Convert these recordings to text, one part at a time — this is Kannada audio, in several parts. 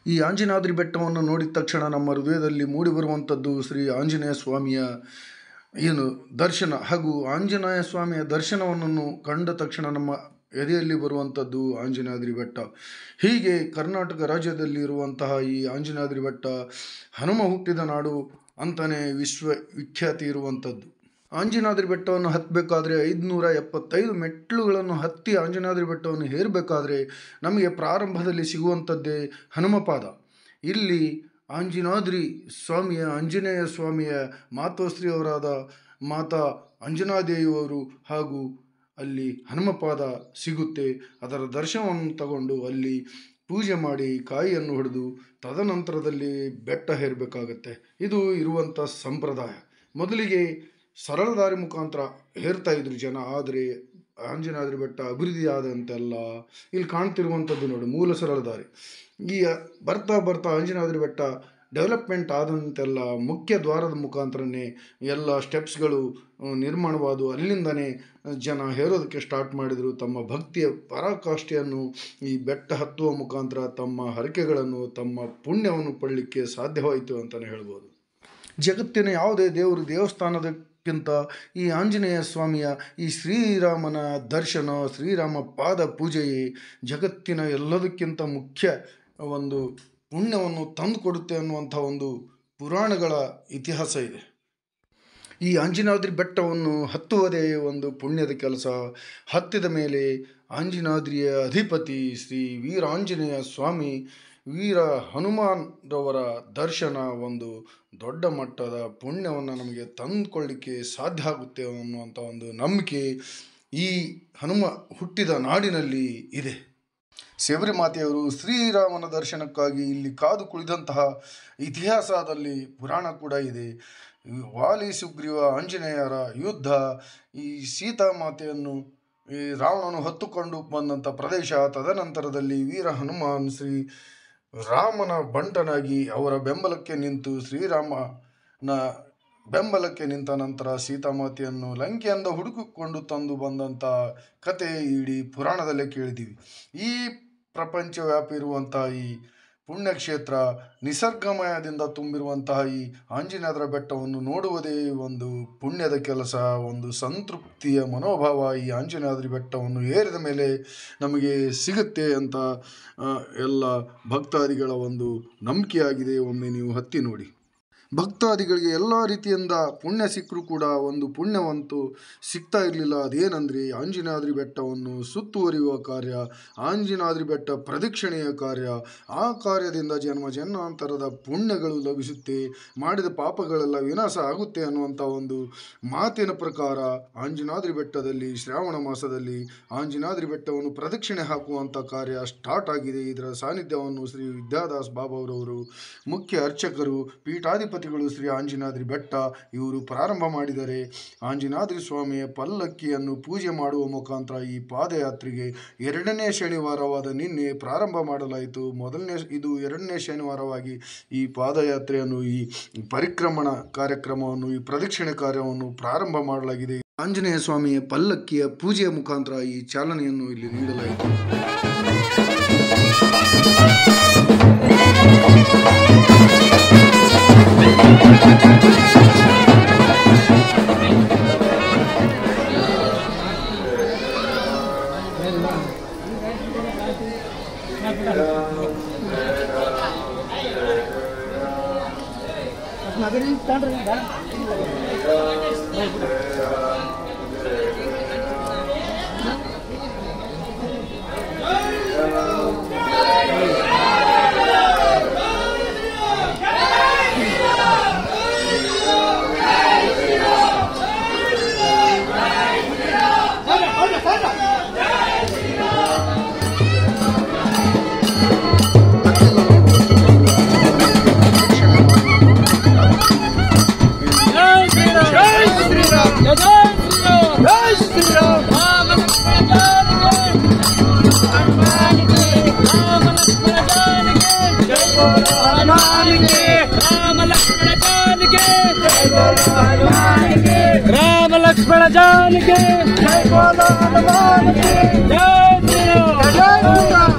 ಈ ಆಂಜನಾದ್ರಿ ಬೆಟ್ಟವನ್ನು ನೋಡಿದ ತಕ್ಷಣ ನಮ್ಮ ಹೃದಯದಲ್ಲಿ ಮೂಡಿಬರುವಂಥದ್ದು ಶ್ರೀ ಆಂಜನೇಯ ಸ್ವಾಮಿಯ ದರ್ಶನ ಹಾಗೂ ಆಂಜನೇಯ ಸ್ವಾಮಿಯ ದರ್ಶನವನ್ನು ಕಂಡ ತಕ್ಷಣ ನಮ್ಮ ಎದೆಯಲ್ಲಿ ಬರುವಂಥದ್ದು ಆಂಜನಾದ್ರಿ ಬೆಟ್ಟ. ಹೀಗೆ ಕರ್ನಾಟಕ ರಾಜ್ಯದಲ್ಲಿ ಇರುವಂತಹ ಈ ಆಂಜನಾದ್ರಿ ಬೆಟ್ಟ ಹನುಮ ಹುಟ್ಟಿದ ನಾಡು ಅಂತಲೇ ವಿಖ್ಯಾತಿ ಇರುವಂಥದ್ದು. ಆಂಜನಾದ್ರಿ ಬೆಟ್ಟವನ್ನು ಹತ್ತಬೇಕಾದ್ರೆ 575 ಮೆಟ್ಲುಗಳನ್ನು ಹತ್ತಿ ಆಂಜನಾದ್ರಿ ಬೆಟ್ಟವನ್ನು ಏರಬೇಕಾದ್ರೆ ನಮಗೆ ಪ್ರಾರಂಭದಲ್ಲಿ ಸಿಗುವಂಥದ್ದೇ ಹನುಮಪಾದ. ಇಲ್ಲಿ ಆಂಜನೇಯ ಸ್ವಾಮಿಯ ಮಾತೋಶ್ರೀಯವರಾದ ಮಾತಾ ಅಂಜನಾದೇವಿಯವರು ಹಾಗೂ ಅಲ್ಲಿ ಹನುಮಪಾದ ಸಿಗುತ್ತೆ. ಅದರ ದರ್ಶನವನ್ನು ತಗೊಂಡು ಅಲ್ಲಿ ಪೂಜೆ ಮಾಡಿ ಕಾಯಿಯನ್ನು ಹೊಡೆದು ತದನಂತರದಲ್ಲಿ ಬೆಟ್ಟ ಏರಬೇಕಾಗತ್ತೆ. ಇದು ಇರುವಂಥ ಸಂಪ್ರದಾಯ. ಮೊದಲಿಗೆ ಸರಳ ದಾರಿ ಮುಖಾಂತರ ಏರ್ತಾ ಇದ್ರು ಜನ. ಆದರೆ ಆಂಜನಾದ್ರಿ ಬೆಟ್ಟ ಅಭಿವೃದ್ಧಿ ಆದಂತೆಲ್ಲ ಇಲ್ಲಿ ಕಾಣ್ತಿರುವಂಥದ್ದು ನೋಡಿ, ಮೂಲ ಸರಳ ದಾರಿ. ಈ ಬರ್ತಾ ಬರ್ತಾ ಆಂಜನಾದ್ರಿ ಬೆಟ್ಟ ಡೆವಲಪ್ಮೆಂಟ್ ಆದಂತೆಲ್ಲ ಮುಖ್ಯ ದ್ವಾರದ ಮುಖಾಂತರನೇ ಎಲ್ಲ ಸ್ಟೆಪ್ಸ್ಗಳು ನಿರ್ಮಾಣವಾದವು. ಅಲ್ಲಿಂದನೇ ಜನ ಹೇರೋದಕ್ಕೆ ಸ್ಟಾರ್ಟ್ ಮಾಡಿದರು. ತಮ್ಮ ಭಕ್ತಿಯ ಪರಾಕಾಷ್ಠೆಯನ್ನು ಈ ಬೆಟ್ಟ ಹತ್ತುವ ಮುಖಾಂತರ ತಮ್ಮ ಹರಕೆಗಳನ್ನು, ತಮ್ಮ ಪುಣ್ಯವನ್ನು ಪಡಲಿಕ್ಕೆ ಸಾಧ್ಯವಾಯಿತು ಅಂತಲೇ ಹೇಳ್ಬೋದು. ಜಗತ್ತಿನ ಯಾವುದೇ ದೇವಸ್ಥಾನದಕ್ಕಿಂತ ಈ ಆಂಜನೇಯ ಸ್ವಾಮಿಯ ಈ ಶ್ರೀರಾಮನ ದರ್ಶನ, ಶ್ರೀರಾಮ ಪಾದ ಪೂಜೆಯೇ ಜಗತ್ತಿನ ಎಲ್ಲದಕ್ಕಿಂತ ಮುಖ್ಯ ಒಂದು ಪುಣ್ಯವನ್ನು ತಂದುಕೊಡುತ್ತೆ ಅನ್ನುವಂಥ ಒಂದು ಪುರಾಣಗಳ ಇತಿಹಾಸ ಇದೆ. ಈ ಆಂಜನಾದ್ರಿ ಬೆಟ್ಟವನ್ನು ಹತ್ತುವುದೇ ಒಂದು ಪುಣ್ಯದ ಕೆಲಸ. ಹತ್ತಿದ ಮೇಲೆ ಆಂಜನಾದ್ರಿಯ ಅಧಿಪತಿ ಶ್ರೀ ವೀರಾಂಜನೇಯ ಸ್ವಾಮಿ, ವೀರ ಹನುಮಾನ್ರವರ ದರ್ಶನ ಒಂದು ದೊಡ್ಡ ಮಟ್ಟದ ಪುಣ್ಯವನ್ನು ನಮಗೆ ತಂದುಕೊಳ್ಳಿಕ್ಕೆ ಸಾಧ್ಯ ಆಗುತ್ತೆ ಅನ್ನುವಂಥ ಒಂದು ನಂಬಿಕೆ ಈ ಹನುಮ ಹುಟ್ಟಿದ ನಾಡಿನಲ್ಲಿ ಇದೆ. ಶಬರಿಮಾತೆಯವರು ಶ್ರೀರಾಮನ ದರ್ಶನಕ್ಕಾಗಿ ಇಲ್ಲಿ ಕಾದು ಕುಳಿದಂತಹ ಇತಿಹಾಸದಲ್ಲಿ ಪುರಾಣ ಕೂಡ ಇದೆ. ವಾಲಿ ಸುಗ್ರೀವ ಆಂಜನೇಯರ ಯುದ್ಧ, ಈ ಸೀತಾಮಾತೆಯನ್ನು ಈ ರಾವಣನು ಹೊತ್ತುಕೊಂಡು ಬಂದಂಥ ಪ್ರದೇಶ, ತದನಂತರದಲ್ಲಿ ವೀರ ಹನುಮಾನ್ ಶ್ರೀ ರಾಮನ ಬಂಟನಾಗಿ ಅವರ ಬೆಂಬಲಕ್ಕೆ ನಿಂತು ಶ್ರೀರಾಮನ ಬೆಂಬಲಕ್ಕೆ ನಿಂತ ನಂತರ ಸೀತಾಮಾತೆಯನ್ನು ಲಂಕೆಯಿಂದ ಹುಡುಕಿಕೊಂಡು ತಂದು ಬಂದಂಥ ಕತೆ ಇಡೀ ಪುರಾಣದಲ್ಲೇ ಕೇಳಿದ್ದೀವಿ. ಈ ಪ್ರಪಂಚವ್ಯಾಪಿ ಇರುವಂತಹ ಈ ಪುಣ್ಯಕ್ಷೇತ್ರ, ನಿಸರ್ಗಮಯದಿಂದ ತುಂಬಿರುವಂತಹ ಈ ಆಂಜನೇಯರ ಬೆಟ್ಟವನ್ನು ನೋಡುವುದೇ ಒಂದು ಪುಣ್ಯದ ಕೆಲಸ, ಒಂದು ಸಂತೃಪ್ತಿಯ ಮನೋಭಾವ ಈ ಆಂಜನೇಯದ್ರಿ ಬೆಟ್ಟವನ್ನು ಏರಿದ ಮೇಲೆ ನಮಗೆ ಸಿಗುತ್ತೆ ಅಂತ ಎಲ್ಲ ಭಕ್ತಾದಿಗಳ ಒಂದು ನಂಬಿಕೆಯಾಗಿದೆ. ಒಮ್ಮೆ ನೀವು ಹತ್ತಿ ನೋಡಿ. ಭಕ್ತಾದಿಗಳಿಗೆ ಎಲ್ಲ ರೀತಿಯಿಂದ ಪುಣ್ಯ ಸಿಕ್ಕರೂ ಕೂಡ ಒಂದು ಪುಣ್ಯವಂತೂ ಸಿಗ್ತಾ ಇರಲಿಲ್ಲ. ಅದೇನೆಂದರೆ ಆಂಜನಾದ್ರಿ ಬೆಟ್ಟವನ್ನು ಸುತ್ತುವರಿಯುವ ಕಾರ್ಯ, ಆಂಜನಾದ್ರಿ ಬೆಟ್ಟ ಪ್ರದಕ್ಷಿಣೆಯ ಕಾರ್ಯ. ಆ ಕಾರ್ಯದಿಂದ ಜನ್ಮ ಜನ್ಮಾಂತರದ ಪುಣ್ಯಗಳು ಲಭಿಸುತ್ತೆ, ಮಾಡಿದ ಪಾಪಗಳೆಲ್ಲ ವಿನಾಶ ಆಗುತ್ತೆ ಅನ್ನುವಂಥ ಒಂದು ಮಾತಿನ ಪ್ರಕಾರ ಆಂಜನಾದ್ರಿ ಬೆಟ್ಟದಲ್ಲಿ ಶ್ರಾವಣ ಮಾಸದಲ್ಲಿ ಆಂಜನಾದ್ರಿ ಬೆಟ್ಟವನ್ನು ಪ್ರದಕ್ಷಿಣೆ ಹಾಕುವಂಥ ಕಾರ್ಯ ಸ್ಟಾರ್ಟ್ ಆಗಿದೆ. ಇದರ ಸಾನ್ನಿಧ್ಯವನ್ನು ಶ್ರೀ ವಿದ್ಯಾದಾಸ್ ಬಾಬಾರವರು ಮುಖ್ಯ ಅರ್ಚಕರು, ಪೀಠಾಧಿಪತಿಗಳು ಶ್ರೀ ಆಂಜನಾದ್ರಿ ಬೆಟ್ಟ ಇವರು ಪ್ರಾರಂಭ ಮಾಡಿದರೆ ಆಂಜನಾದ್ರಿ ಸ್ವಾಮಿಯ ಪಲ್ಲಕ್ಕಿಯನ್ನು ಪೂಜೆ ಮಾಡುವ ಮುಖಾಂತರ ಈ ಪಾದಯಾತ್ರೆಗೆ 2ನೇ ಶನಿವಾರವಾದ ನಿನ್ನೆ ಪ್ರಾರಂಭ ಮಾಡಲಾಯಿತು. ಇದು 2ನೇ ಶನಿವಾರವಾಗಿ ಈ ಪಾದಯಾತ್ರೆಯನ್ನು, ಈ ಪರಿಕ್ರಮಣ ಕಾರ್ಯಕ್ರಮವನ್ನು, ಈ ಪ್ರದಕ್ಷಿಣೆ ಕಾರ್ಯವನ್ನು ಪ್ರಾರಂಭ ಮಾಡಲಾಗಿದೆ. ಆಂಜನೇಯ ಸ್ವಾಮಿಯ ಪಲ್ಲಕ್ಕಿಯ ಪೂಜೆಯ ಮುಖಾಂತರ ಈ ಚಾಲನೆಯನ್ನು ಇಲ್ಲಿ ನೀಡಲಾಯಿತು. राम लक्ष्मण जान के जय बोलो हनुमान के जय श्री राम जय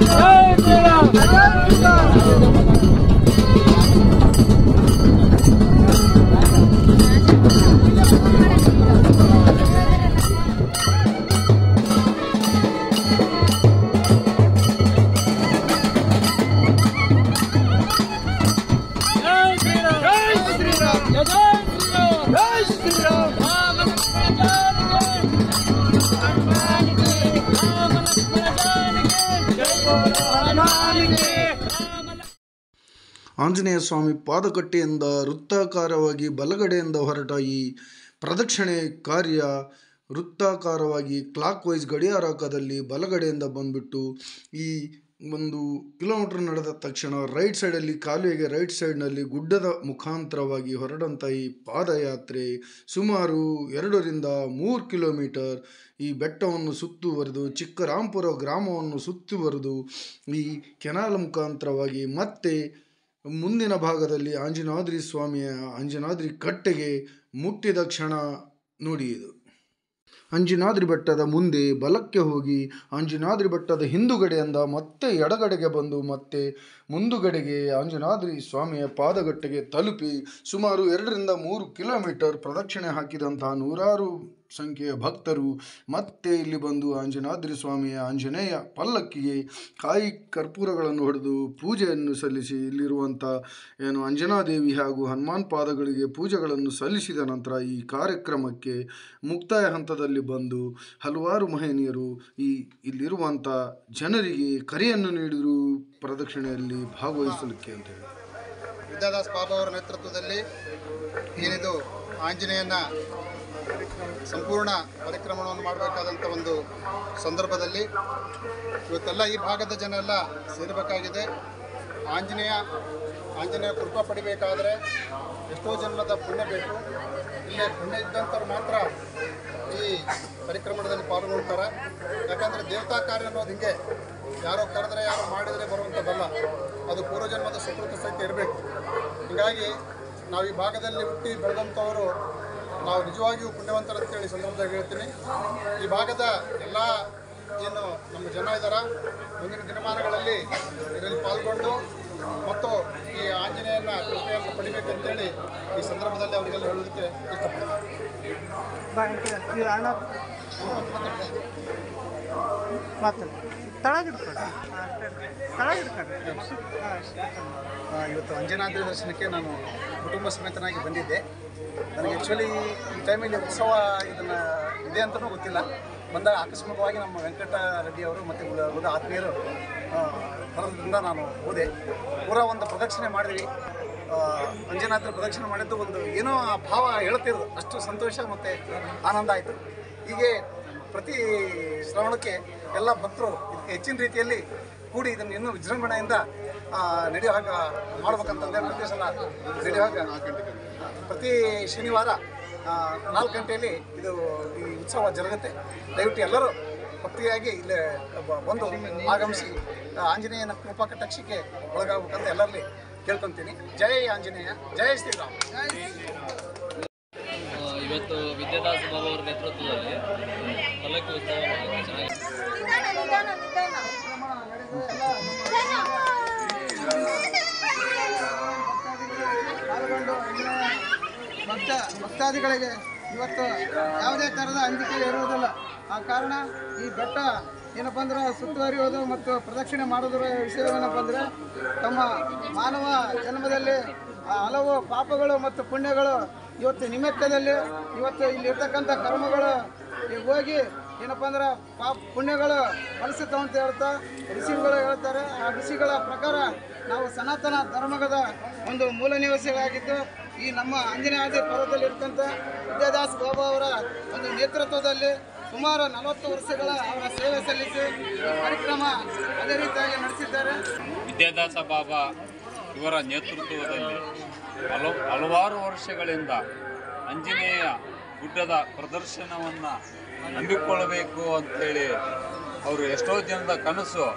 श्री राम जय श्री राम। ಆಂಜನೇಯ ಸ್ವಾಮಿ ಪಾದಕಟ್ಟೆಯಿಂದ ವೃತ್ತಾಕಾರವಾಗಿ ಬಲಗಡೆಯಿಂದ ಹೊರಟ ಈ ಪ್ರದಕ್ಷಿಣೆ ಕಾರ್ಯ ವೃತ್ತಾಕಾರವಾಗಿ ಕ್ಲಾಕ್ ವೈಸ್ ಗಡಿಯಾರಕದಲ್ಲಿ ಬಲಗಡೆಯಿಂದ ಬಂದುಬಿಟ್ಟು ಈ 1 ಕಿಲೋಮೀಟರ್ ನಡೆದ ತಕ್ಷಣ ರೈಟ್ ಸೈಡಲ್ಲಿ ಕಾಲುವೆಗೆ ರೈಟ್ ಸೈಡ್ನಲ್ಲಿ ಗುಡ್ಡದ ಮುಖಾಂತರವಾಗಿ ಹೊರಡಂಥ ಈ ಪಾದಯಾತ್ರೆ ಸುಮಾರು 2ರಿಂದ 3 ಕಿಲೋಮೀಟರ್ ಈ ಬೆಟ್ಟವನ್ನು ಸುತ್ತುವರೆದು ಚಿಕ್ಕರಾಂಪುರ ಗ್ರಾಮವನ್ನು ಸುತ್ತುವರೆದು ಈ ಕೆನಾಲ್ ಮುಖಾಂತರವಾಗಿ ಮತ್ತೆ ಮುಂದಿನ ಭಾಗದಲ್ಲಿ ಆಂಜನಾದ್ರಿ ಸ್ವಾಮಿಯ ಅಂಜನಾದ್ರಿ ಕಟ್ಟೆಗೆ ಮುಟ್ಟಿದ ಕ್ಷಣ ನೋಡಿ. ಇದು ಅಂಜನಾದ್ರಿ ಬೆಟ್ಟದ ಮುಂದೆ ಬಲಕ್ಕೆ ಹೋಗಿ ಅಂಜನಾದ್ರಿ ಬೆಟ್ಟದ ಹಿಂದುಗಡೆಯಿಂದ ಮತ್ತೆ ಎಡಗಡೆಗೆ ಬಂದು ಮತ್ತೆ ಮುಂದುಗಡೆಗೆ ಅಂಜನಾದ್ರಿ ಸ್ವಾಮಿಯ ಪಾದಗಟ್ಟೆಗೆ ತಲುಪಿ ಸುಮಾರು 2ರಿಂದ 3 ಕಿಲೋಮೀಟರ್ ಪ್ರದಕ್ಷಿಣೆ ಹಾಕಿದಂತಹ ನೂರಾರು ಸಂಖ್ಯೆಯ ಭಕ್ತರು ಮತ್ತೆ ಇಲ್ಲಿ ಬಂದು ಅಂಜನಾದ್ರಿ ಸ್ವಾಮಿಯ ಆಂಜನೇಯ ಪಲ್ಲಕ್ಕಿಗೆ ಕಾಯಿ ಕರ್ಪೂರಗಳನ್ನು ಹೊಡೆದು ಪೂಜೆಯನ್ನು ಸಲ್ಲಿಸಿ ಇಲ್ಲಿರುವಂಥ ಅಂಜನಾದೇವಿ ಹಾಗೂ ಹನುಮಾನ್ ಪಾದಗಳಿಗೆ ಪೂಜೆಗಳನ್ನು ಸಲ್ಲಿಸಿದ ನಂತರ ಈ ಕಾರ್ಯಕ್ರಮಕ್ಕೆ ಮುಕ್ತಾಯ ಹಂತದಲ್ಲಿ ಬಂದು ಹಲವಾರು ಮಹನೀಯರು ಇಲ್ಲಿರುವಂಥ ಜನರಿಗೆ ಕರೆಯನ್ನು ನೀಡಿದರು ಪ್ರದಕ್ಷಿಣೆಯಲ್ಲಿ ಭಾಗವಹಿಸಲಿಕ್ಕೆ ಅಂತ ಹೇಳಿ. ವಿದ್ಯಾದಾಸ್ ಬಾಬಾ ಅವರ ನೇತೃತ್ವದಲ್ಲಿ ಏನಿದು ಆಂಜನೇಯನ ಸಂಪೂರ್ಣ ಪರಿಕ್ರಮಣವನ್ನು ಮಾಡಬೇಕಾದಂಥ ಒಂದು ಸಂದರ್ಭದಲ್ಲಿ ಇವತ್ತೆಲ್ಲ ಈ ಭಾಗದ ಜನ ಎಲ್ಲ ಸೇರಬೇಕಾಗಿದೆ. ಆಂಜನೇಯ ಕೃಪಾ ಪಡಿಬೇಕಾದರೆ ಎಷ್ಟೋ ಜನ್ಮದ ಪುಣ್ಯ ಬೇಕು. ಇಲ್ಲೇ ಪುಣ್ಯ ಇದ್ದಂಥವ್ರು ಮಾತ್ರ ಈ ಪರಿಕ್ರಮಣದಲ್ಲಿ ಪಾಲ್ಗೊಳ್ತಾರೆ. ಯಾಕಂದರೆ ದೇವತಾ ಕಾರ್ಯ ಅನ್ನೋದು ಹಿಂಗೆ ಯಾರೋ ಕರೆದ್ರೆ ಯಾರೋ ಮಾಡಿದರೆ ಬರುವಂಥದ್ದಲ್ಲ, ಅದು ಪೂರ್ವಜನ್ಮದ ಸುಕೃತ ಸಹಿತ ಇರಬೇಕು. ಹೀಗಾಗಿ ನಾವು ಈ ಭಾಗದಲ್ಲಿ ಹುಟ್ಟಿ ಬೆಳೆದಂಥವರು ನಾವು ನಿಜವಾಗಿಯೂ ಪುಣ್ಯವಂತರು ಅಂತೇಳಿ ಸಂದರ್ಭದಾಗ ಹೇಳ್ತೀನಿ. ಈ ಭಾಗದ ಎಲ್ಲ ಏನು ನಮ್ಮ ಜನ ಇದ್ದಾರೆ ಮುಂದಿನ ದಿನಮಾನಗಳಲ್ಲಿ ಇದರಲ್ಲಿ ಪಾಲ್ಗೊಂಡು ಮತ್ತು ಈ ಆಂಜನೇಯನ ಕೃಪೆಯನ್ನು ಪಡಿಬೇಕಂತೇಳಿ ಈ ಸಂದರ್ಭದಲ್ಲಿ ಅವರಿಗೆಲ್ಲ ಹೇಳೋದಕ್ಕೆ ಇಷ್ಟಪಡ್ತೀನಿ. ಇವತ್ತು ಅಂಜನಾದ್ರಿ ದರ್ಶನಕ್ಕೆ ನಾನು ಕುಟುಂಬ ಸಮೇತನಾಗಿ ಬಂದಿದ್ದೆ. ನನಗೆ ಆ್ಯಕ್ಚುಲಿ ಈ ಟೈಮಲ್ಲಿ ಉತ್ಸವ ಇದೆ ಅಂತಲೂ ಗೊತ್ತಿಲ್ಲ. ಬಂದಾಗ ಆಕಸ್ಮಿಕವಾಗಿ ನಮ್ಮ ವೆಂಕಟ ರೆಡ್ಡಿ ಅವರು ಮತ್ತು ಉಳಿದ ಆತ್ಮೀಯರು ಬರೋದ್ರಿಂದ ನಾನು ಹೋದೆ. ಪೂರ ಒಂದು ಪ್ರದಕ್ಷಿಣೆ ಮಾಡಿದ್ವಿ. ಅಂಜನಾದ್ರಿ ಪ್ರದಕ್ಷಿಣೆ ಮಾಡಿದ್ದು ಒಂದು ಏನೋ ಆ ಭಾವ ಹೇಳ್ತಿರೋದು, ಅಷ್ಟು ಸಂತೋಷ ಮತ್ತು ಆನಂದ ಆಯಿತು. ಹೀಗೆ ಪ್ರತಿ ಶ್ರವಣಕ್ಕೆ ಎಲ್ಲ ಭಕ್ತರು ಇದಕ್ಕೆ ಹೆಚ್ಚಿನ ರೀತಿಯಲ್ಲಿ ಕೂಡಿ ಇದನ್ನು ಇನ್ನೂ ವಿಜೃಂಭಣೆಯಿಂದ ನಡೆಯೋ ಹಾಗೆ ಮಾಡ್ಬೇಕಂತಂದರೆ ಪ್ರತಿ ಸಲ ನಡೆಯೋ ಹಾಗೆ ಪ್ರತಿ ಶನಿವಾರ 4 ಗಂಟೆಯಲ್ಲಿ ಇದು ಈ ಉತ್ಸವ ಜರುಗುತ್ತೆ. ದಯವಿಟ್ಟು ಎಲ್ಲರೂ ಭಕ್ತಿಯಾಗಿ ಇಲ್ಲಿ ಒಂದು ಆಗಮಿಸಿ ಆಂಜನೇಯನ ಕೃಪಾ ಕಟಾಕ್ಷಕ್ಕೆ ಒಳಗಾಗಬೇಕಂತ ಎಲ್ಲರಲ್ಲಿ ಕೇಳ್ಕೊತೀನಿ. ಜೈ ಆಂಜನೇಯ, ಜೈ ಶ್ರೀರಾಮ್. ಇವತ್ತು ವಿದ್ಯಾದಾಸ ಬಾಬಾ ಅವರ ನೇತೃತ್ವದಲ್ಲಿ ಪಲ್ಲಕ್ಕಿ ಉತ್ಸವ ಭಕ್ತಾದಿಗಳಿಗೆ ಇವತ್ತು ಯಾವುದೇ ಥರದ ಅಂಜಿಕೆ ಇರುವುದಿಲ್ಲ. ಆ ಕಾರಣ ಈ ಬೆಟ್ಟ ಏನಪ್ಪ ಅಂದ್ರೆ ಸುತ್ತುವರಿಯೋದು ಮತ್ತು ಪ್ರದಕ್ಷಿಣೆ ಮಾಡೋದ್ರ ವಿಷಯವೇನಪ್ಪ ಅಂದರೆ ತಮ್ಮ ಮಾನವ ಜನ್ಮದಲ್ಲಿ ಹಲವು ಪಾಪಗಳು ಮತ್ತು ಪುಣ್ಯಗಳು ಇವತ್ತು ನಿಮಿತ್ತದಲ್ಲಿ ಇವತ್ತು ಇಲ್ಲಿರ್ತಕ್ಕಂಥ ಕರ್ಮಗಳು ಈಗ ಹೋಗಿ ಏನಪ್ಪ ಅಂದ್ರೆ ಪುಣ್ಯಗಳು ಫಲಿಸುತ್ತವೆ ಅಂತ ಹೇಳ್ತಾ ಋಷಿಗಳು ಹೇಳ್ತಾರೆ. ಆ ಋಷಿಗಳ ಪ್ರಕಾರ ನಾವು ಸನಾತನ ಧರ್ಮದ ಒಂದು ಮೂಲ ನಿವಾಸಿಗಳಾಗಿದ್ದು ಈ ನಮ್ಮ ಆಂಜನೇಯ ಪರ್ವತದಲ್ಲಿರ್ತಕ್ಕಂಥ ವಿದ್ಯಾದಾಸ್ ಬಾಬಾ ಅವರ ಒಂದು ನೇತೃತ್ವದಲ್ಲಿ ಸುಮಾರು 40 ವರ್ಷಗಳ ಅವರ ಸೇವೆ ಸಲ್ಲಿಸಿ ಈ ಕಾರ್ಯಕ್ರಮ ಅದೇ ರೀತಿಯಾಗಿ ನಡೆಸಿದ್ದಾರೆ. ವಿದ್ಯಾದಾಸ ಬಾಬಾ ಇವರ ನೇತೃತ್ವದಲ್ಲಿ ಹಲವಾರು ವರ್ಷಗಳಿಂದ ಆಂಜನೇಯ ಗುಡ್ಡದ ಪ್ರದರ್ಶನವನ್ನು ಹಮ್ಮಿಕೊಳ್ಳಬೇಕು ಅಂಥೇಳಿ ಅವರು ಎಷ್ಟೋ ಜನದ ಕನಸು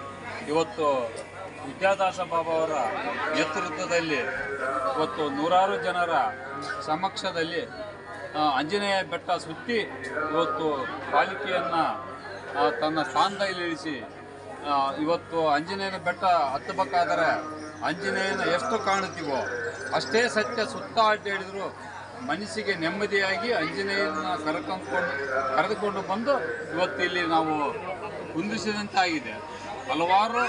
ಇವತ್ತು ವಿದ್ಯಾದಾಸ ಬಾಬಾ ಅವರ ನೇತೃತ್ವದಲ್ಲಿ ಇವತ್ತು ನೂರಾರು ಜನರ ಸಮಕ್ಷದಲ್ಲಿ ಆಂಜನೇಯ ಬೆಟ್ಟ ಸುತ್ತಿ ಇವತ್ತು ಪಾಲಿಕೆಯನ್ನು ತನ್ನ ಸ್ಥಾನದಲ್ಲಿ ಇಳಿಸಿ ಇವತ್ತು ಆಂಜನೇಯನ ಬೆಟ್ಟ ಹತ್ತಬೇಕಾದರೆ ಆಂಜನೇಯನ ಎಷ್ಟು ಕಾಣುತ್ತೀವೋ ಅಷ್ಟೇ ಸತ್ಯ ಸುತ್ತ ಅಡ್ಡಾಡಿದ್ರು ಮನಸ್ಸಿಗೆ ನೆಮ್ಮದಿಯಾಗಿ ಆಂಜನೇಯನ ಕರೆದುಕೊಂಡು ಬಂದು ಇವತ್ತು ಇಲ್ಲಿ ನಾವು ಕುಂದಿಸಿದಂತಾಗಿದೆ. ಹಲವಾರು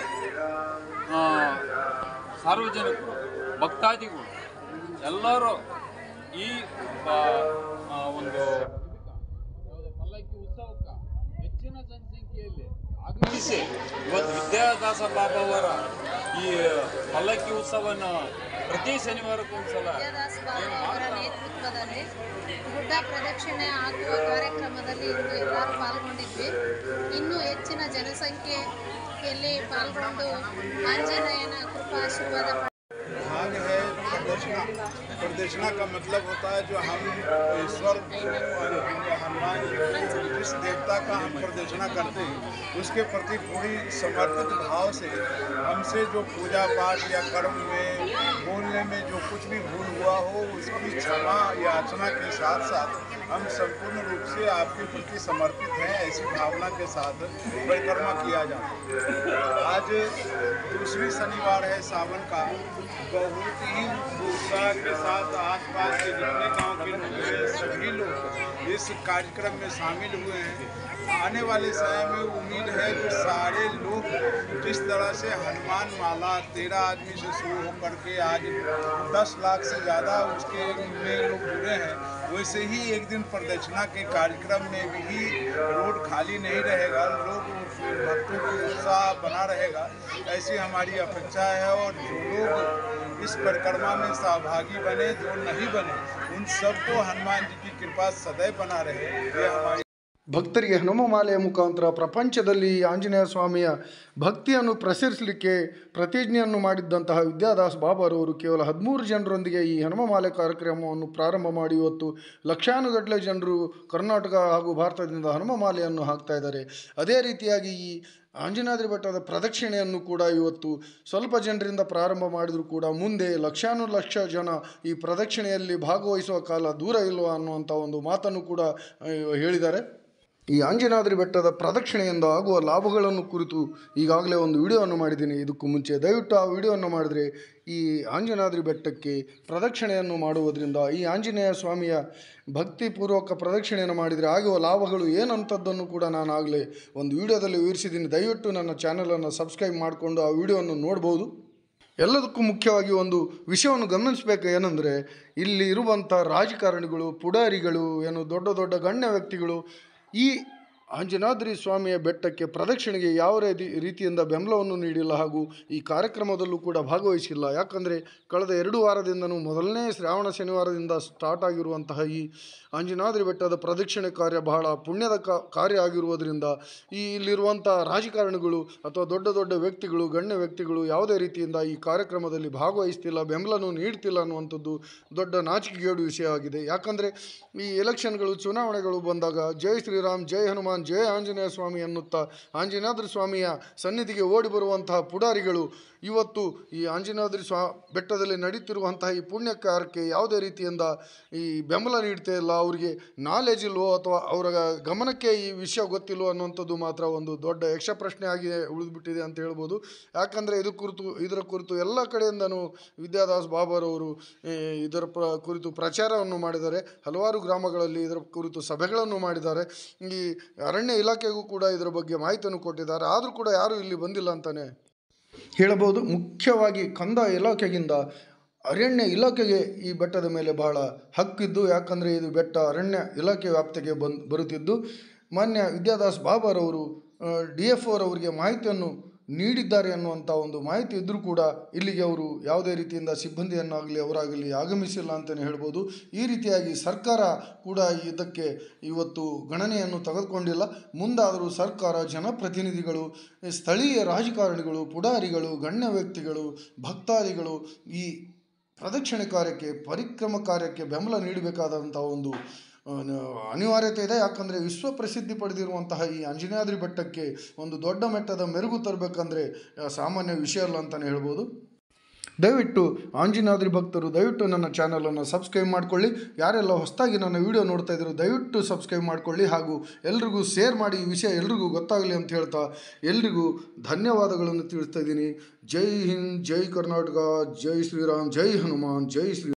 ಸಾರ್ವಜನಿಕರು ಭಕ್ತಾದಿಗಳು ಎಲ್ಲರೂ ಈ ಒಂದು ಪಲ್ಲಕ್ಕಿ ಉತ್ಸವಕ್ಕೆ ಹೆಚ್ಚಿನ ಜನಸಂಖ್ಯೆಯಲ್ಲಿ ಆಗಮಿಸಿ ಇವತ್ತು ವಿದ್ಯಾದಾಸ ಬಾಬಾ ಅವರ ಈ ಈ ಪಲ್ಲಕ್ಕಿ ಉತ್ಸವವನ್ನು ಪ್ರತಿ ಶನಿವಾರಕ್ಕೂ ಒಂದ್ಸಲ ವಿದ್ಯಾದಾಸ್ ಬಾಬು ಅವರ ನೇತೃತ್ವದಲ್ಲಿ ಗುಡ್ಡ ಪ್ರದಕ್ಷಿಣೆ ಆಗುವ ಕಾರ್ಯಕ್ರಮದಲ್ಲಿ ಇಂದು ಎಲ್ಲರೂ ಪಾಲ್ಗೊಂಡಿದ್ವಿ. ಇನ್ನೂ ಹೆಚ್ಚಿನ ಜನಸಂಖ್ಯೆಯಲ್ಲಿ ಪಾಲ್ಗೊಂಡು ಆಂಜನೇಯನ ಕೃಪಾಶೀರ್ವಾದ भाग है प्रदक्षिणा। प्रदक्षिणा का मतलब होता है जो हम ईश्वर हनुमान जिस देवता का हम प्रदक्षिणा करते हैं उसके प्रति पूरी समर्पित भाव से हमसे जो पूजा पाठ या कर्म में बोलने में जो कुछ भी भूल हुआ हो उसकी क्षमा याचना के साथ साथ हम संपूर्ण रूप से आपके प्रति समर्पित हैं, ऐसी भावना के साथ परिक्रमा किया जाता है। आज दूसरी शनिवार है सावन का। बहुत ही उत्साह के साथ आसपास के जितने गांव के लोग हैं सभी लोग इस कार्यक्रम में शामिल हुए हैं। आने वाले समय में उम्मीद है कि सारे लोग जिस तरह से हनुमान माला 13 आदमी से शुरू होकर के आज 10 लाख से ज़्यादा उसके में लोग जुड़े हैं, वैसे ही एक दिन प्रदक्षिणा के कार्यक्रम में भी रोड खाली नहीं रहेगा, लोग भक्तों को उत्साह बना रहेगा, ऐसी हमारी अपेक्षा है। और जो लोग इस परिक्रमा में सहभागी बने, जो नहीं बने, उन सबको हनुमान जी की कृपा सदैव बना रहे, ये हमारी ಭಕ್ತರಿಗೆ ಹನುಮಮಾಲೆಯ ಮುಖಾಂತರ ಪ್ರಪಂಚದಲ್ಲಿ ಆಂಜನೇಯ ಸ್ವಾಮಿಯ ಭಕ್ತಿಯನ್ನು ಪ್ರಸರಿಸಲಿಕ್ಕೆ ಪ್ರತಿಜ್ಞೆಯನ್ನು ಮಾಡಿದ್ದಂತಹ ವಿದ್ಯಾದಾಸ್ ಬಾಬಾರವರು ಕೇವಲ 13 ಜನರೊಂದಿಗೆ ಈ ಹನುಮಮಾಲೆ ಕಾರ್ಯಕ್ರಮವನ್ನು ಪ್ರಾರಂಭ ಮಾಡಿ ಇವತ್ತು ಲಕ್ಷಾನುಗಟ್ಟಲೆ ಜನರು ಕರ್ನಾಟಕ ಹಾಗೂ ಭಾರತದಿಂದ ಹನುಮಮಾಲೆಯನ್ನು ಹಾಕ್ತಾ ಇದ್ದಾರೆ. ಅದೇ ರೀತಿಯಾಗಿ ಈ ಆಂಜನಾದ್ರಿ ಬೆಟ್ಟದ ಪ್ರದಕ್ಷಿಣೆಯನ್ನು ಕೂಡ ಇವತ್ತು ಸ್ವಲ್ಪ ಜನರಿಂದ ಪ್ರಾರಂಭ ಮಾಡಿದರೂ ಕೂಡ ಮುಂದೆ ಲಕ್ಷ ಜನ ಈ ಪ್ರದಕ್ಷಿಣೆಯಲ್ಲಿ ಭಾಗವಹಿಸುವ ಕಾಲ ದೂರ ಇಲ್ವಾ ಅನ್ನುವಂಥ ಒಂದು ಮಾತನ್ನು ಕೂಡ ಹೇಳಿದ್ದಾರೆ. ಈ ಆಂಜನಾದ್ರಿ ಬೆಟ್ಟದ ಪ್ರದಕ್ಷಿಣೆಯಿಂದ ಆಗುವ ಲಾಭಗಳನ್ನು ಕುರಿತು ಈಗಾಗಲೇ ಒಂದು ವಿಡಿಯೋವನ್ನು ಮಾಡಿದ್ದೀನಿ. ಇದಕ್ಕೂ ಮುಂಚೆ ದಯವಿಟ್ಟು ಆ ವಿಡಿಯೋವನ್ನು ಮಾಡಿದರೆ ಈ ಆಂಜನಾದ್ರಿ ಬೆಟ್ಟಕ್ಕೆ ಪ್ರದಕ್ಷಿಣೆಯನ್ನು ಮಾಡುವುದರಿಂದ ಈ ಆಂಜನೇಯ ಸ್ವಾಮಿಯ ಭಕ್ತಿಪೂರ್ವಕ ಪ್ರದಕ್ಷಿಣೆಯನ್ನು ಮಾಡಿದರೆ ಆಗುವ ಲಾಭಗಳು ಏನಂಥದ್ದನ್ನು ಕೂಡ ನಾನು ಆಗಲೇ ಒಂದು ವಿಡಿಯೋದಲ್ಲಿ ವಿವರಿಸಿದ್ದೀನಿ. ದಯವಿಟ್ಟು ನನ್ನ ಚಾನಲನ್ನು ಸಬ್ಸ್ಕ್ರೈಬ್ ಮಾಡಿಕೊಂಡು ಆ ವಿಡಿಯೋವನ್ನು ನೋಡ್ಬೋದು. ಎಲ್ಲದಕ್ಕೂ ಮುಖ್ಯವಾಗಿ ಒಂದು ವಿಷಯವನ್ನು ಗಮನಿಸಬೇಕು, ಏನಂದರೆ ಇಲ್ಲಿ ಇರುವಂಥ ರಾಜಕಾರಣಿಗಳು, ಪುಡಾರಿಗಳು, ಏನು ದೊಡ್ಡ ದೊಡ್ಡ ಗಣ್ಯ ವ್ಯಕ್ತಿಗಳು ಈ ಆಂಜನಾದ್ರಿ ಸ್ವಾಮಿಯ ಬೆಟ್ಟಕ್ಕೆ ಪ್ರದಕ್ಷಿಣೆಗೆ ಯಾವ ರೀತಿಯಿಂದ ಬೆಂಬಲವನ್ನು ನೀಡಿಲ್ಲ ಹಾಗೂ ಈ ಕಾರ್ಯಕ್ರಮದಲ್ಲೂ ಕೂಡ ಭಾಗವಹಿಸಿಲ್ಲ. ಯಾಕಂದರೆ ಕಳೆದ 2 ವಾರದಿಂದನೂ ಮೊದಲನೇ ಶ್ರಾವಣ ಶನಿವಾರದಿಂದ ಸ್ಟಾರ್ಟ್ ಆಗಿರುವಂತಹ ಈ ಆಂಜನಾದ್ರಿ ಬೆಟ್ಟದ ಪ್ರದಕ್ಷಿಣೆ ಕಾರ್ಯ ಬಹಳ ಪುಣ್ಯದ ಕಾರ್ಯ ಆಗಿರುವುದರಿಂದ ಇಲ್ಲಿರುವಂಥ ರಾಜಕಾರಣಿಗಳು ಅಥವಾ ದೊಡ್ಡ ದೊಡ್ಡ ವ್ಯಕ್ತಿಗಳು, ಗಣ್ಯ ವ್ಯಕ್ತಿಗಳು ಯಾವುದೇ ರೀತಿಯಿಂದ ಈ ಕಾರ್ಯಕ್ರಮದಲ್ಲಿ ಭಾಗವಹಿಸ್ತಿಲ್ಲ, ಬೆಂಬಲವನ್ನು ನೀಡ್ತಿಲ್ಲ ಅನ್ನುವಂಥದ್ದು ದೊಡ್ಡ ನಾಚಿಕೆಗೇಡು ವಿಷಯ ಆಗಿದೆ. ಯಾಕಂದರೆ ಈ ಎಲೆಕ್ಷನ್ಗಳು, ಚುನಾವಣೆಗಳು ಬಂದಾಗ ಜೈ ಶ್ರೀರಾಮ್, ಜೈ ಹನುಮಾನ್, ಜಯ ಆಂಜನೇಯ ಸ್ವಾಮಿ ಅನ್ನುತ್ತಾ ಆಂಜನಾದ್ರಿ ಸ್ವಾಮಿಯ ಸನ್ನಿಧಿಗೆ ಓಡಿ ಬರುವಂತಹ ಪುಡಾರಿಗಳು ಇವತ್ತು ಈ ಆಂಜನಾದ್ರಿ ಬೆಟ್ಟದಲ್ಲಿ ನಡೀತಿರುವಂತಹ ಈ ಪುಣ್ಯ ಕಾರ್ಯಕ್ಕೆ ಯಾವುದೇ ರೀತಿಯಿಂದ ಈ ಬೆಂಬಲ ನೀಡ್ತಾ ಇಲ್ಲ. ಅವರಿಗೆ ನಾಲೆಜ್ ಇಲ್ವೋ ಅಥವಾ ಅವರ ಗಮನಕ್ಕೆ ಈ ವಿಷಯ ಗೊತ್ತಿಲ್ವೋ ಅನ್ನುವಂಥದ್ದು ಮಾತ್ರ ಒಂದು ದೊಡ್ಡ ಯಕ್ಷ ಪ್ರಶ್ನೆ ಆಗಿ ಉಳಿದುಬಿಟ್ಟಿದೆ ಅಂತ ಹೇಳ್ಬೋದು. ಯಾಕಂದರೆ ಇದರ ಕುರಿತು ಎಲ್ಲ ಕಡೆಯಿಂದನೂ ವಿದ್ಯಾದಾಸ್ ಬಾಬಾರವರು ಇದರ ಕುರಿತು ಪ್ರಚಾರವನ್ನು ಮಾಡಿದ್ದಾರೆ. ಹಲವಾರು ಗ್ರಾಮಗಳಲ್ಲಿ ಇದರ ಕುರಿತು ಸಭೆಗಳನ್ನು ಮಾಡಿದ್ದಾರೆ. ಈ ಅರಣ್ಯ ಇಲಾಖೆಗೂ ಕೂಡ ಇದರ ಬಗ್ಗೆ ಮಾಹಿತಿಯನ್ನು ಕೊಟ್ಟಿದ್ದಾರೆ. ಆದರೂ ಕೂಡ ಯಾರೂ ಇಲ್ಲಿ ಬಂದಿಲ್ಲ ಅಂತಲೇ ಹೇಳಬಹುದು. ಮುಖ್ಯವಾಗಿ ಕಂದಾಯ ಇಲಾಖೆಗಿಂದ ಅರಣ್ಯ ಇಲಾಖೆಗೆ ಈ ಬೆಟ್ಟದ ಮೇಲೆ ಬಹಳ ಹಕ್ಕಿದ್ದು. ಯಾಕಂದರೆ ಇದು ಬೆಟ್ಟ ಅರಣ್ಯ ಇಲಾಖೆ ವ್ಯಾಪ್ತಿಗೆ ಬರುತ್ತಿದ್ದು ಮಾನ್ಯ ವಿದ್ಯಾದಾಸ್ ಬಾಬಾರವರು DFO ಅವರಿಗೆ ಮಾಹಿತಿಯನ್ನು ನೀಡಿದ್ದಾರೆ ಅನ್ನುವಂಥ ಒಂದು ಮಾಹಿತಿ ಇದ್ದರೂ ಕೂಡ ಇಲ್ಲಿಗೆ ಅವರು ಯಾವುದೇ ರೀತಿಯಿಂದ ಸಿಬ್ಬಂದಿಯನ್ನಾಗಲಿ ಅವರಾಗಲಿ ಆಗಮಿಸಿಲ್ಲ ಅಂತಲೇ ಹೇಳ್ಬೋದು. ಈ ರೀತಿಯಾಗಿ ಸರ್ಕಾರ ಕೂಡ ಇದಕ್ಕೆ ಇವತ್ತು ಗಣನೆಯನ್ನು ತೆಗೆದುಕೊಂಡಿಲ್ಲ. ಮುಂದಾದರೂ ಸರ್ಕಾರ, ಜನಪ್ರತಿನಿಧಿಗಳು, ಸ್ಥಳೀಯ ರಾಜಕಾರಣಿಗಳು, ಪುಡಾರಿಗಳು, ಗಣ್ಯ ವ್ಯಕ್ತಿಗಳು, ಭಕ್ತಾದಿಗಳು ಈ ಪ್ರದಕ್ಷಿಣೆ ಕಾರ್ಯಕ್ಕೆ, ಪರಿಕ್ರಮ ಕಾರ್ಯಕ್ಕೆ ಬೆಂಬಲ ನೀಡಬೇಕಾದಂಥ ಒಂದು ಅನಿವಾರ್ಯತೆ ಇದೆ. ಯಾಕಂದರೆ ವಿಶ್ವ ಪ್ರಸಿದ್ಧಿ ಪಡೆದಿರುವಂತಹ ಈ ಆಂಜನೇಯಾದ್ರಿ ಬೆಟ್ಟಕ್ಕೆ ಒಂದು ದೊಡ್ಡ ಮಟ್ಟದ ಮೆರುಗು ತರಬೇಕಂದ್ರೆ ಸಾಮಾನ್ಯ ವಿಷಯ ಅಲ್ಲ ಅಂತಲೇ ಹೇಳ್ಬೋದು. ದಯವಿಟ್ಟು ಆಂಜನೇಯಾದ್ರಿ ಭಕ್ತರು ದಯವಿಟ್ಟು ನನ್ನ ಚಾನಲನ್ನು ಸಬ್ಸ್ಕ್ರೈಬ್ ಮಾಡಿಕೊಳ್ಳಿ. ಯಾರೆಲ್ಲ ಹೊಸದಾಗಿ ನನ್ನ ವಿಡಿಯೋ ನೋಡ್ತಾ ಇದ್ರು ದಯವಿಟ್ಟು ಸಬ್ಸ್ಕ್ರೈಬ್ ಮಾಡಿಕೊಳ್ಳಿ ಹಾಗೂ ಎಲ್ರಿಗೂ ಶೇರ್ ಮಾಡಿ, ಈ ವಿಷಯ ಎಲ್ರಿಗೂ ಗೊತ್ತಾಗಲಿ ಅಂತ ಹೇಳ್ತಾ ಎಲ್ರಿಗೂ ಧನ್ಯವಾದಗಳನ್ನು ತಿಳಿಸ್ತಾ ಇದ್ದೀನಿ. ಜೈ ಹಿಂದ್, ಜೈ ಕರ್ನಾಟಕ, ಜೈ ಶ್ರೀರಾಮ್, ಜೈ ಹನುಮಾನ್, ಜೈ ಶ್ರೀ